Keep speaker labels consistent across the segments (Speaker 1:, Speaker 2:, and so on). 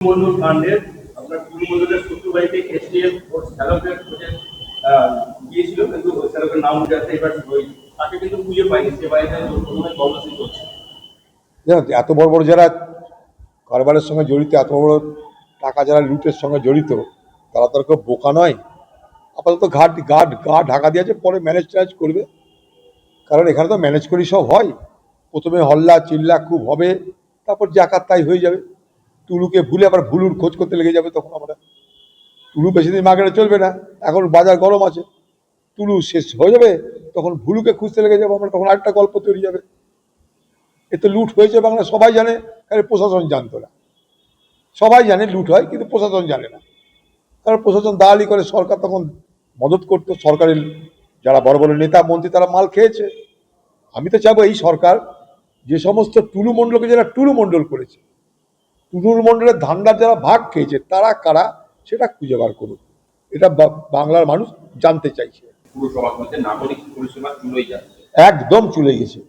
Speaker 1: মন্ডল কাণ্ডের আপনার মন্ডলের শ্বশুরবাড়িতে এসটিএফ ওর শ্যালকের খোঁজে গিয়েছিল, কিন্তু ওই শ্যালকের নাম উঠে আসে। এবার ওই তাকে কিন্তু খুঁজে পায়নি, সে বাড়িতে তল্লাশি করছে।
Speaker 2: এত বড় বড় যারা কারবারের সঙ্গে জড়িত, এত বড় টাকা যারা লুটের সঙ্গে জড়িত, তারা তো কেউ বোকা নয়। আপাতত গা ঢাকা দিয়েছে, পরে ম্যানেজ ট্যানেজ করবে। কারণ এখানে তো ম্যানেজ করি সব হয়। প্রথমে হল্লা চিল্লা খুব হবে, তারপর জাকাত তাই হয়ে যাবে। টুলুকে ভুলে আবার ভুলুর খোঁজ করতে লেগে যাবে। তখন আমরা টুলু বেশি দিন মার্কেটে চলবে না, এখন বাজার গরম আছে। টুলু শেষ হয়ে যাবে, তখন ভুলুকে খুঁজতে লেগে যাবো আমরা, তখন আরেকটা গল্প তৈরি যাবে। এতে লুট হয়েছে বাংলা সবাই জানে, কারণ প্রশাসন জানতো না। সবাই জানে লুট হয়, কিন্তু প্রশাসন জানে না। কারণ প্রশাসন দালালি করে, সরকার তখন মদত করতো। সরকারের যারা বড় বড় নেতা মন্ত্রী তারা মাল খেয়েছে। আমি তো চাবো এই সরকার যে সমস্ত টুলু মণ্ডলকে যারা টুলু মণ্ডল করেছে, টুলু মণ্ডলের ধান্দার যারা ভাগ খেয়েছে, তারা কারা সেটা খুঁজে বার করুক। এটা বাংলার মানুষ জানতে চাইছে। একদম চলে গেছে।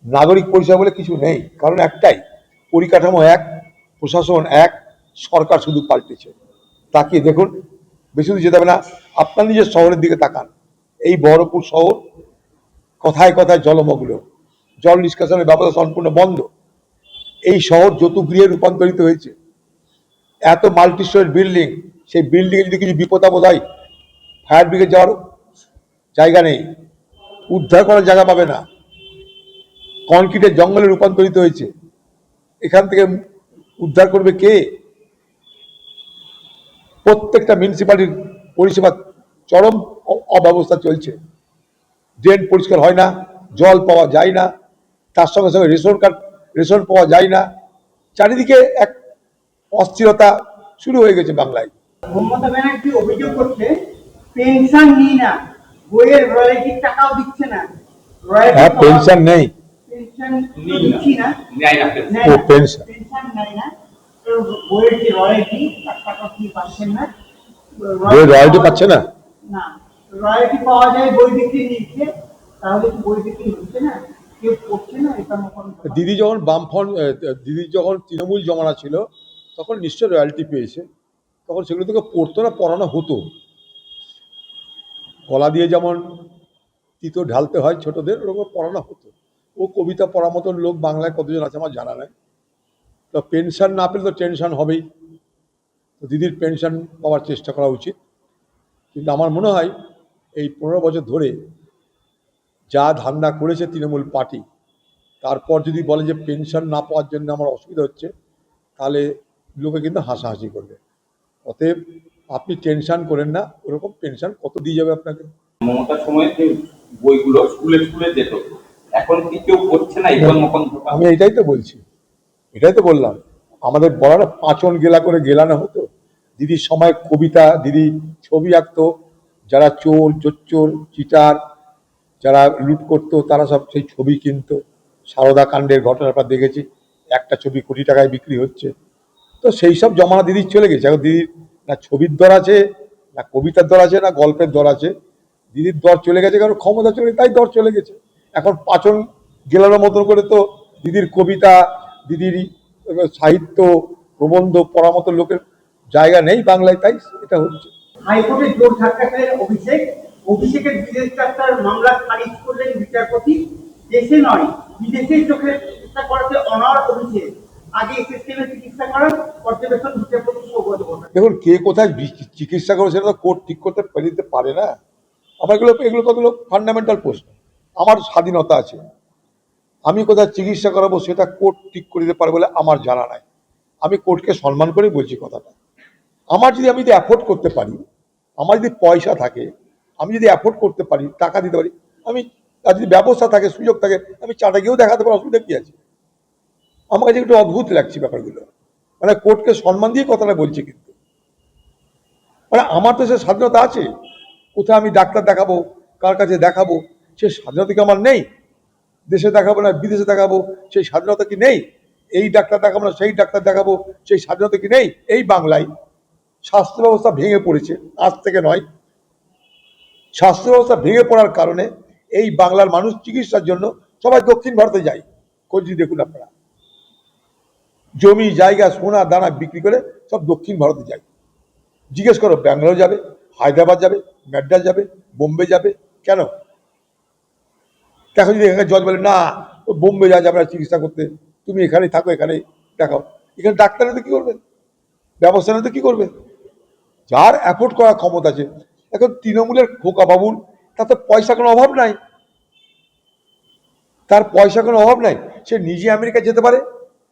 Speaker 2: নাগরিক পরিষেবা বলে কিছু নেই। কারণ একটাই, পরিকাঠামো এক, প্রশাসন এক, সরকার শুধু পাল্টেছে। তাকিয়ে দেখুন, বেশি দূর যেতে হবে না, আপনার নিজের শহরের দিকে তাকান। এই বহরমপুর শহর কথায় কথায় জলমগ্ন, জল নিষ্কাশনের ব্যবস্থা সম্পূর্ণ বন্ধ। এই শহর যতুগৃহে রূপান্তরিত হয়েছে। এত মাল্টি স্টোরের বিল্ডিং, সেই বিল্ডিংয়ে যদি কিছু বিপদ আপদ হয়, ফায়ার ব্রিগেড যাওয়ার জায়গা নেই, উদ্ধার করার জায়গা পাবে না। কনক্রিটের জঙ্গলে রূপান্তরিত হয়েছে, এখান থেকে উদ্ধার করবে কে? প্রত্যেকটা মিউনিসিপ্যালিটির পরিষেবা চরম অব্যবস্থা চলছে। ড্রেন পরিষ্কার হয় না, জল পাওয়া যায় না, তার সঙ্গে সঙ্গে রেশন পাওয়া যায় না। চারিদিকে এক অস্থিরতা শুরু হয়ে গেছে বাংলায়।
Speaker 3: মমতা ব্যানার্জি অভিযোগ করছে পেনশন নিই না, বইয়ের রয়্যালটির টাকাও দিচ্ছে না।
Speaker 2: হ্যাঁ, পেনশন নেই,
Speaker 3: পেনশন দিচ্ছি না,
Speaker 2: ও পেনশন
Speaker 3: নেয় না। বইয়ের যে রয়্যালটি তার টাকা কি পাচ্ছেন না?
Speaker 2: বইয়ের রয়্যালটি পাচ্ছে না।
Speaker 3: না, রয়্যালটি পাওয়া যায় বই বিক্রি নিচ্ছে, তাহলে কি বই বিক্রি হচ্ছে না? কেউ করছে না এটা?
Speaker 2: দিদি যখন বামফ্রন্ট, দিদি যখন তৃণমূল জমানা ছিল, তখন নিশ্চয় রয়্যালটি পেয়েছে। তখন সেগুলো থেকে পড়তো না, পড়ানো হতো। গলা দিয়ে যেমন তিতো ঢালতে হয় ছোটদের, ওরকম পড়ানো হতো। ও কবিতা পড়ার মতন লোক বাংলায় কতজন আছে আমার জানা নাই। তো পেনশন না পেলে তো টেনশন হবেই। তো দিদির পেনশন পাওয়ার চেষ্টা করা উচিত। কিন্তু আমার মনে হয় এই 15 বছর ধরে যা ধান্দা করেছে তৃণমূল পার্টি, তারপর যদি বলে যে পেনশন না পাওয়ার জন্য আমার অসুবিধা হচ্ছে, তাহলে লোকে কিন্তু হাসাহাসি করবে। অতএব আপনি টেনশন করেন না, ওরকম পেনশন কত দিয়ে যাবে আপনাকে।
Speaker 1: মমতার সময় যে বইগুলো স্কুলে স্কুলে যেত, এখন কি কেউ করছে না?
Speaker 2: আমি এটাই তো বলছি, এটাই তো বললাম। আমাদের বলার পাঁচন গেলা করে গেলানো হতো। দিদির সময় কবিতা, দিদি ছবি আঁকতো। যারা চোর জোচ্চোর চিটার যারা লুট করতো, তারা সব সেই ছবি কিনতো। সারদা কাণ্ডের ঘটনাটা দেখেছি, একটা ছবি কোটি টাকায় বিক্রি হচ্ছে। তো সেই সব জমানা দিদির চলে গেছে। এখন দিদির না ছবির দর আছে, না কবিতার দর আছে, না গল্পের দর আছে। দিদির দর চলে গেছে, কারণ ক্ষমতা চলে গেছে, তাই দর চলে গেছে। এখন পাচন গেলানোর মতন করে তো দিদির কবিতা, দিদির সাহিত্য প্রবন্ধ পড়ার মতো লোকের জায়গা নেই বাংলায়, তাই এটা হচ্ছে।
Speaker 3: হাইকোর্টে জোর ধাক্কা খেলেন অভিষেকের বিদেশ যাত্রার মামলা খারিজ করলেন বিচারপতি। দেশে নয়, বিদেশে চোখের চিকিৎসা করাতে অনার অভিষেক, আগে এসএসকেএম চিকিৎসা করার পর্যবেক্ষণ বিচারপতি সৌগত ঘোষ।
Speaker 2: দেখুন, কে কোথায় চিকিৎসা করে সেটা তো কোর্ট ঠিক করতে দিতে পারে না। আমার এগুলো কতগুলো ফান্ডামেন্টাল প্রশ্ন। আমার স্বাধীনতা আছে, আমি কোথায় চিকিৎসা করাবো সেটা কোর্ট ঠিক করে দিতে পারে বলে আমার জানা নাই। আমি কোর্টকে সম্মান করে বলছি কথাটা। আমি যদি অ্যাফোর্ড করতে পারি, আমার যদি পয়সা থাকে, আমি যদি অ্যাফোর্ড করতে পারি, টাকা দিতে পারি, আমি, আর যদি ব্যবস্থা থাকে, সুযোগ থাকে, আমি চাটা গিয়েও দেখাতে পারি, অসুবিধা কি আছে? আমার কাছে একটু অদ্ভুত লাগছে ব্যাপারগুলো। মানে কোর্টকে সম্মান দিয়ে কথাটা বলছি, কিন্তু মানে আমার তো সে স্বাধীনতা আছে। কোথায় আমি ডাক্তার দেখাবো, কার কাছে দেখাবো, সে স্বাধীনতা কি আমার নেই? দেশে দেখাবো না বিদেশে দেখাবো, সেই স্বাধীনতা কি নেই? এই ডাক্তার দেখাবো না সেই ডাক্তার দেখাবো, সেই স্বাধীনতা কি নেই? এই বাংলায় স্বাস্থ্য ব্যবস্থা ভেঙে পড়েছে, আজ থেকে নয়। স্বাস্থ্য ব্যবস্থা ভেঙে পড়ার কারণে এই বাংলার মানুষ চিকিৎসার জন্য সবাই দক্ষিণ ভারতে যায়। খোঁজ দেখুন আপনারা, জমি জায়গা সোনা দানা বিক্রি করে সব দক্ষিণ ভারতে যায়। জিজ্ঞেস করো, ব্যাঙ্গালোর যাবে, হায়দ্রাবাদ যাবে, ম্যাড্রাস যাবে, বোম্বে যাবে, কেন? দেখো যদি এখানে জজ বলে না ও বোম্বে যাবে না চিকিৎসা করতে, তুমি এখানেই থাকো, এখানে দেখাও, এখানে ডাক্তার তো কি করবে, ব্যবস্থা নিতে কি করবে? যার অ্যাফোর্ড করার ক্ষমতা আছে। এখন তৃণমূলের খোকা বাবুর তার তো পয়সা কোনো অভাব নাই, তার পয়সা কোনো অভাব নাই, সে নিজে আমেরিকা যেতে পারে,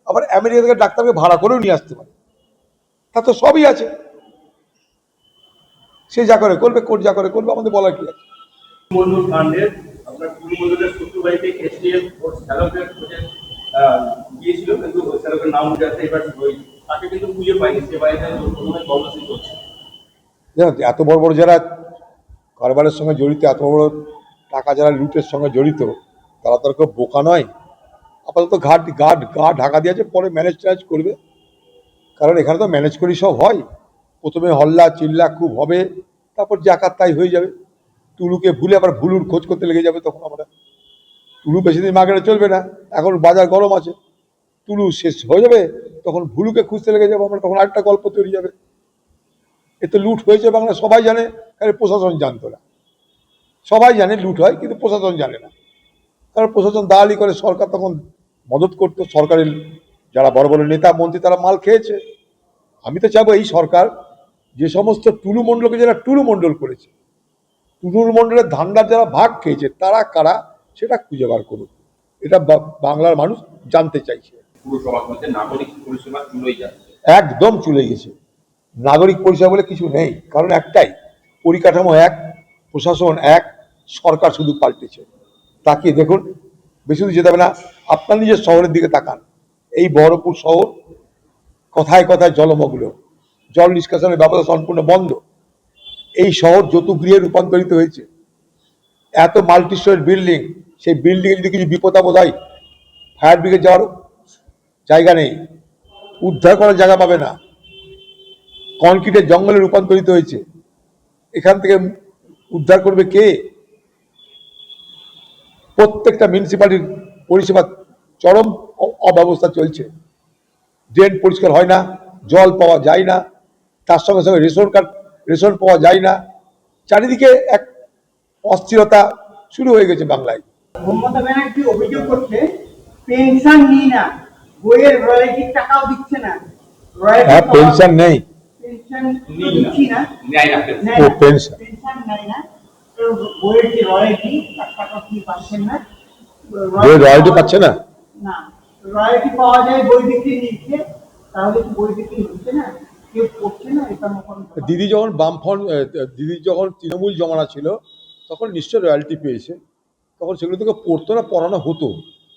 Speaker 2: আবার আমেরিকা থেকে ডাক্তারকে ভাড়া করেও নিয়ে আসতে পারে, তার তো সবই আছে। সে যা করে করবে, কোর্ট যা করে করবে, আমাদের বলার কি আছে?
Speaker 1: মন্ডল কাণ্ডের আপনার মন্ডলের শ্বশুর বাড়িতে এসটিএফ ওর শ্যালকের খোঁজে গিয়েছিল, কিন্তু ওই শ্যালকের নাম উঠে আসে এবার ওই তাকে কিন্তু খুঁজে পায়নি, সে বাড়িতে প্রথমে তল্লাশি করছে।
Speaker 2: জানো তো, এত বড় বড় যারা কারবারের সঙ্গে জড়িত, এত বড় টাকা যারা লুটের সঙ্গে জড়িত, তারা তো আর কেউ বোকা নয়। আপাতত গা ঢাকা দিয়েছে, পরে ম্যানেজ ট্যানেজ করবে, কারণ এখানে তো ম্যানেজ করি সব হয়। প্রথমে হল্লা চিল্লা খুব হবে, তারপর জাকাত তাই হয়ে যাবে। টুলুকে ভুলে আবার ভুলুর খোঁজ করতে লেগে যাবে, তখন আমরা টুলু বেশি দিন মার্কেটে চলবে না, এখন বাজার গরম আছে, টুলু শেষ হয়ে যাবে, তখন ভুলুকে খুঁজতে লেগে যাবো আমরা, তখন আরেকটা গল্প তৈরি যাবে। এতে লুট হয়েছে বাংলা সবাই জানে, খালি প্রশাসন জানতো না। সবাই জানে লুট হয়, কিন্তু প্রশাসন জানে না, কারণ প্রশাসন দালালি করে, সরকার তখন মদত করতো, সরকারের যারা বড় বড় নেতা মন্ত্রী তারা মাল খেয়েছে। আমি তো চাইবো এই সরকার যে সমস্ত টুলু মণ্ডলকে যারা টুলু মণ্ডল করেছে, টুলু মণ্ডলের ধান্দার যারা ভাগ খেয়েছে, তারা কারা সেটা খুঁজে বার করুক, এটা বাংলার মানুষ জানতে চাইছে।
Speaker 4: পুরসভার মধ্যে নাগরিক পরিষেবা চুলোই যাচ্ছে।
Speaker 2: একদম চলে গেছে, নাগরিক পরিষেবা বলে কিছু নেই, কারণ একটাই, পরিকাঠামো এক, প্রশাসন এক, সরকার শুধু পাল্টেছে। তাকিয়ে দেখুন, বেশি দূর যেতে হবে না, আপনার নিজের শহরের দিকে তাকান, এই বহরমপুর শহর কথায় কথায় জলমগ্ন, জল নিষ্কাশনের ব্যবস্থা সম্পূর্ণ বন্ধ। এই শহর যৌতুগৃহে রূপান্তরিত হয়েছে, এত মাল্টি স্টোরি বিল্ডিং, সেই বিল্ডিংয়ে যদি কিছু বিপদ আপদ হয়, ফায়ার ব্রিগেড যাওয়ার জায়গা নেই, উদ্ধার করার জায়গা পাবে না, কনক্রিটের জঙ্গলে রূপান্তরিত হয়েছে, এখান থেকে উদ্ধার করবে কে? প্রত্যেকটা মিউনিসিপ্যালিটির পরিষেবা চরম অব্যবস্থা চলছে, ড্রেন পরিষ্কার হয় না, জল পাওয়া যায় না, তার সঙ্গে সঙ্গে রেশন পাওয়া যায় না, চারিদিকে এক অস্থিরতা শুরু হয়ে গেছে বাংলায়।
Speaker 3: মমতা ব্যানার্জি অভিযোগ করছে পেনশন নিই না, বইয়ের রয়্যালটির টাকাও দিচ্ছে না।
Speaker 2: হ্যাঁ, পেনশন নেই,
Speaker 3: পেনশন দিচ্ছি না,
Speaker 4: ন্যায় রাখতে
Speaker 3: নেয়
Speaker 2: ও
Speaker 3: না।
Speaker 2: পেনশন
Speaker 3: পেনশন নেয় না, তো বইয়ের যে রয়্যালটি তার টাকা কি পাচ্ছেন না?
Speaker 2: বই রয়্যালটি পাচ্ছে না,
Speaker 3: না, রয়্যালটি পাওয়া যায় বই বিক্রি নিচ্ছে, তাহলে কি বই বিক্রি হচ্ছে না? কেউ পড়ছে না, এটা মনে
Speaker 2: দিদি যখন বামফ্রন্ট, দিদি যখন তৃণমূল জমানা ছিল, তখন নিশ্চয় রয়্যালটি পেয়েছে, তখন সেগুলো থেকে পড়তো না, পড়ানো হতো।